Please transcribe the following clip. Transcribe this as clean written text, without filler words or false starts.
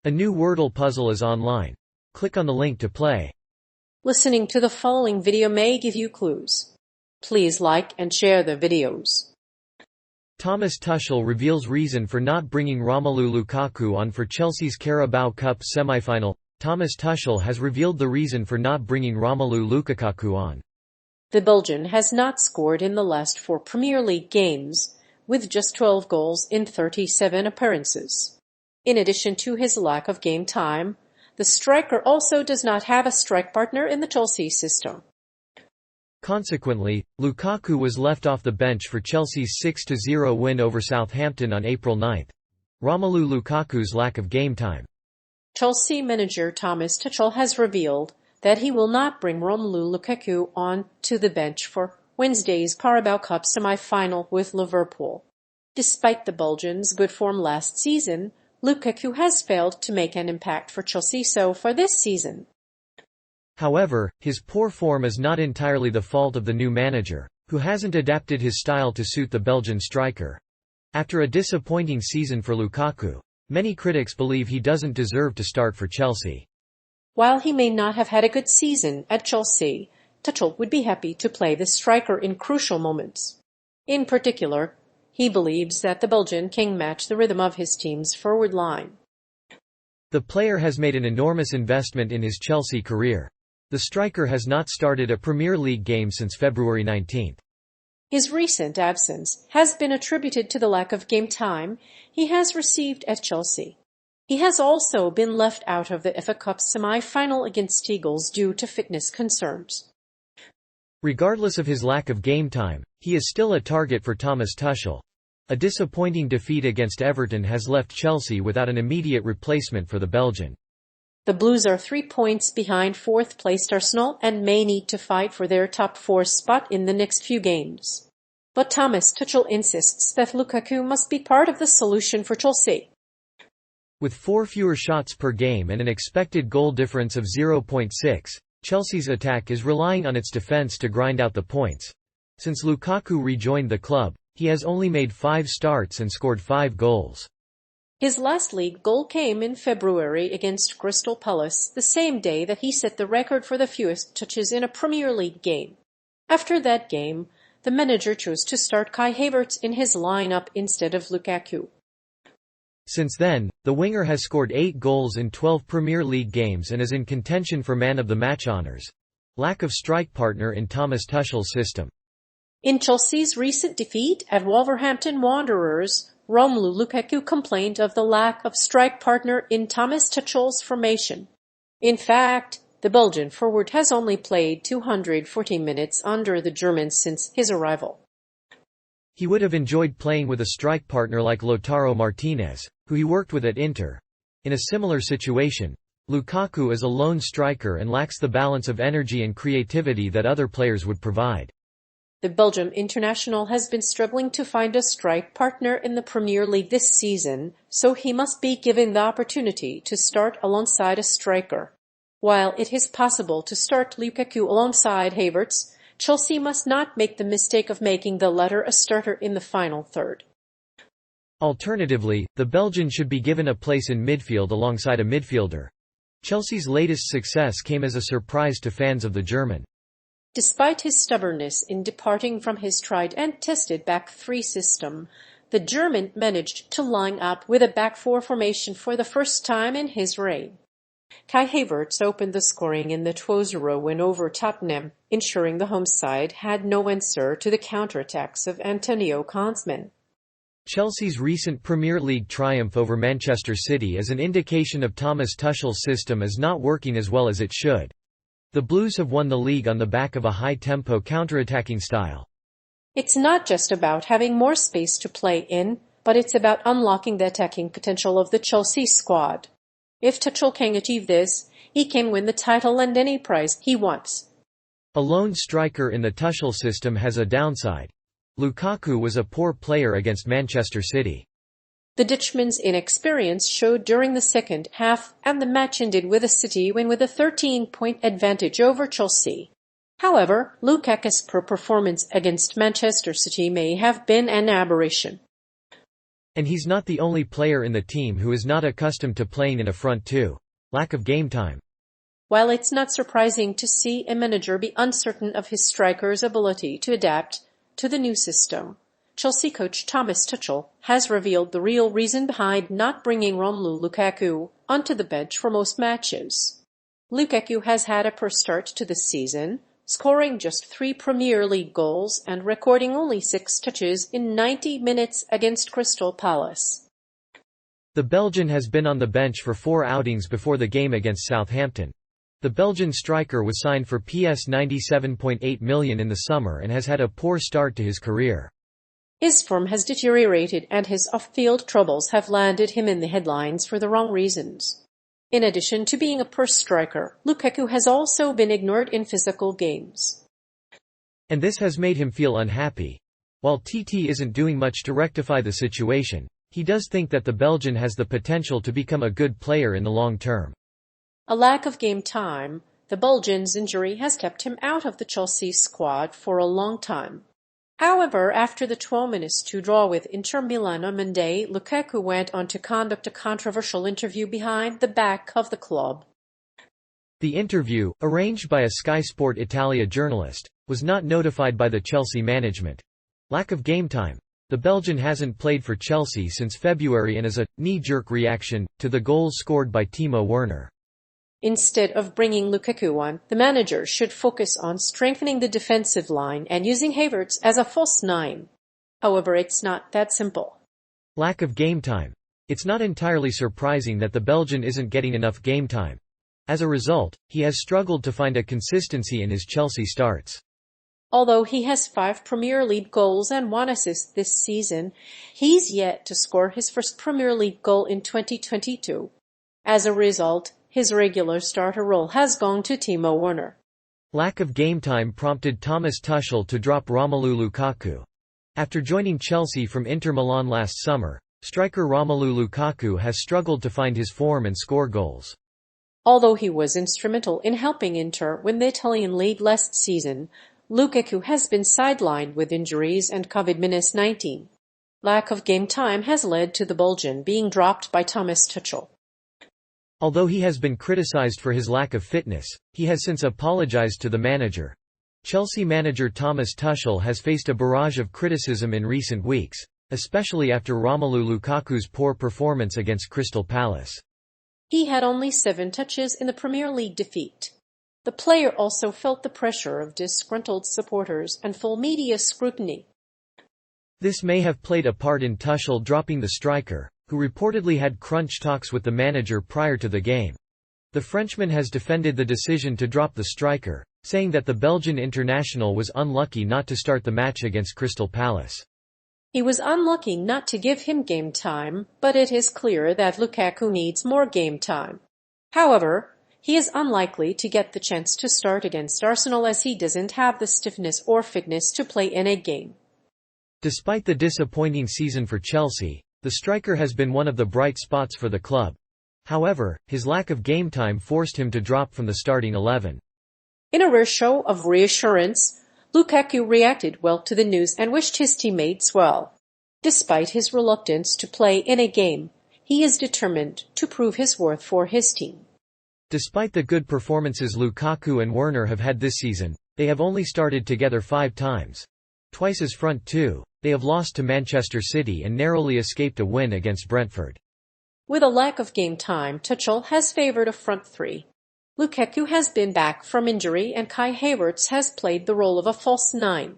A new Wordle puzzle is online. Click on the link to play. Listening to the following video may give you clues. Please like and share the videos. Thomas Tuchel reveals reason for not bringing Romelu Lukaku on for Chelsea's Carabao Cup semi-final. Thomas Tuchel has revealed the reason for not bringing Romelu Lukaku on. The Belgian has not scored in the last 4 Premier League games, with just 12 goals in 37 appearances. In addition to his lack of game time, the striker also does not have a strike partner in the Chelsea system. Consequently, Lukaku was left off the bench for Chelsea's 6-0 win over Southampton on April 9. Romelu Lukaku's lack of game time. Chelsea manager Thomas Tuchel has revealed that he will not bring Romelu Lukaku on to the bench for Wednesday's Carabao Cup semi-final with Liverpool. Despite the Belgians' good form last season, Lukaku has failed to make an impact for Chelsea so far this season. However, his poor form is not entirely the fault of the new manager, who hasn't adapted his style to suit the Belgian striker. After a disappointing season for Lukaku, many critics believe he doesn't deserve to start for Chelsea. While he may not have had a good season at Chelsea, Tuchel would be happy to play the striker in crucial moments. In particular, he believes that the Belgian can match the rhythm of his team's forward line. The player has made an enormous investment in his Chelsea career. The striker has not started a Premier League game since February 19. His recent absence has been attributed to the lack of game time he has received at Chelsea. He has also been left out of the FA Cup semi-final against Eagles due to fitness concerns. Regardless of his lack of game time, he is still a target for Thomas Tuchel. A disappointing defeat against Everton has left Chelsea without an immediate replacement for the Belgian. The Blues are 3 points behind 4th-placed Arsenal and may need to fight for their top 4 spot in the next few games. But Thomas Tuchel insists that Lukaku must be part of the solution for Chelsea. With 4 fewer shots per game and an expected goal difference of 0.6, Chelsea's attack is relying on its defense to grind out the points. Since Lukaku rejoined the club, he has only made 5 starts and scored 5 goals. His last league goal came in February against Crystal Palace, the same day that he set the record for the fewest touches in a Premier League game. After that game, the manager chose to start Kai Havertz in his lineup instead of Lukaku. Since then, the winger has scored 8 goals in 12 Premier League games and is in contention for man of the match honours. Lack of strike partner in Thomas Tuchel's system. In Chelsea's recent defeat at Wolverhampton Wanderers, Romelu Lukaku complained of the lack of strike partner in Thomas Tuchel's formation. In fact, the Belgian forward has only played 240 minutes under the Germans since his arrival. He would have enjoyed playing with a strike partner like Lautaro Martinez, who he worked with at Inter. In a similar situation, Lukaku is a lone striker and lacks the balance of energy and creativity that other players would provide. The Belgian international has been struggling to find a strike partner in the Premier League this season, so he must be given the opportunity to start alongside a striker. While it is possible to start Lukaku alongside Havertz, Chelsea must not make the mistake of making the latter a starter in the final third. Alternatively, the Belgian should be given a place in midfield alongside a midfielder. Chelsea's latest success came as a surprise to fans of the German. Despite his stubbornness in departing from his tried and tested back 3 system, the German managed to line up with a back 4 formation for the first time in his reign. Kai Havertz opened the scoring in the 2-0 win over Tottenham, ensuring the home side had no answer to the counterattacks of Antonio Conte's. Chelsea's recent Premier League triumph over Manchester City is an indication of Thomas Tuchel's system is not working as well as it should. The Blues have won the league on the back of a high-tempo counter-attacking style. It's not just about having more space to play in, but it's about unlocking the attacking potential of the Chelsea squad. If Tuchel can achieve this, he can win the title and any prize he wants. A lone striker in the Tuchel system has a downside. Lukaku was a poor player against Manchester City. The Dutchman's inexperience showed during the second half, and the match ended with a City win with a 13-point advantage over Chelsea. However, Lukaku's poor performance against Manchester City may have been an aberration. And he's not the only player in the team who is not accustomed to playing in a front two. Lack of game time. While it's not surprising to see a manager be uncertain of his striker's ability to adapt to the new system, Chelsea coach Thomas Tuchel has revealed the real reason behind not bringing Romelu Lukaku onto the bench for most matches. Lukaku has had a poor start to the season, scoring just 3 Premier League goals and recording only 6 touches in 90 minutes against Crystal Palace. The Belgian has been on the bench for 4 outings before the game against Southampton. The Belgian striker was signed for PS £97.8 million in the summer and has had a poor start to his career. His form has deteriorated and his off-field troubles have landed him in the headlines for the wrong reasons. In addition to being a poor striker, Lukaku has also been ignored in physical games. And this has made him feel unhappy. While TT isn't doing much to rectify the situation, he does think that the Belgian has the potential to become a good player in the long term. A lack of game time, the Belgian's injury has kept him out of the Chelsea squad for a long time. However, after the 12-2 draw with Inter Milan on Monday, Lukaku went on to conduct a controversial interview behind the back of the club. The interview, arranged by a Sky Sport Italia journalist, was not notified by the Chelsea management. Lack of game time. The Belgian hasn't played for Chelsea since February and is a knee-jerk reaction to the goals scored by Timo Werner. Instead of bringing Lukaku on, the manager should focus on strengthening the defensive line and using Havertz as a false 9. However, it's not that simple. Lack of game time. It's not entirely surprising that the Belgian isn't getting enough game time. As a result, he has struggled to find a consistency in his Chelsea starts. Although he has 5 Premier League goals and 1 assist this season, he's yet to score his first Premier League goal in 2022. As a result, his regular starter role has gone to Timo Werner. Lack of game time prompted Thomas Tuchel to drop Romelu Lukaku. After joining Chelsea from Inter Milan last summer, striker Romelu Lukaku has struggled to find his form and score goals. Although he was instrumental in helping Inter win the Italian league last season, Lukaku has been sidelined with injuries and COVID-19. Lack of game time has led to the Belgian being dropped by Thomas Tuchel. Although he has been criticized for his lack of fitness, he has since apologized to the manager. Chelsea manager Thomas Tuchel has faced a barrage of criticism in recent weeks, especially after Romelu Lukaku's poor performance against Crystal Palace. He had only 7 touches in the Premier League defeat. The player also felt the pressure of disgruntled supporters and full media scrutiny. This may have played a part in Tuchel dropping the striker, who reportedly had crunch talks with the manager prior to the game. The Frenchman has defended the decision to drop the striker, saying that the Belgian international was unlucky not to start the match against Crystal Palace. He was unlucky not to give him game time, but it is clear that Lukaku needs more game time. However, he is unlikely to get the chance to start against Arsenal as he doesn't have the stiffness or fitness to play in a game. Despite the disappointing season for Chelsea, the striker has been one of the bright spots for the club. However, his lack of game time forced him to drop from the starting 11. In a rare show of reassurance, Lukaku reacted well to the news and wished his teammates well. Despite his reluctance to play in a game, he is determined to prove his worth for his team. Despite the good performances Lukaku and Werner have had this season, they have only started together 5 times. Twice as front two, they have lost to Manchester City and narrowly escaped a win against Brentford. With a lack of game time, Tuchel has favored a front 3. Lukaku has been back from injury and Kai Havertz has played the role of a false 9.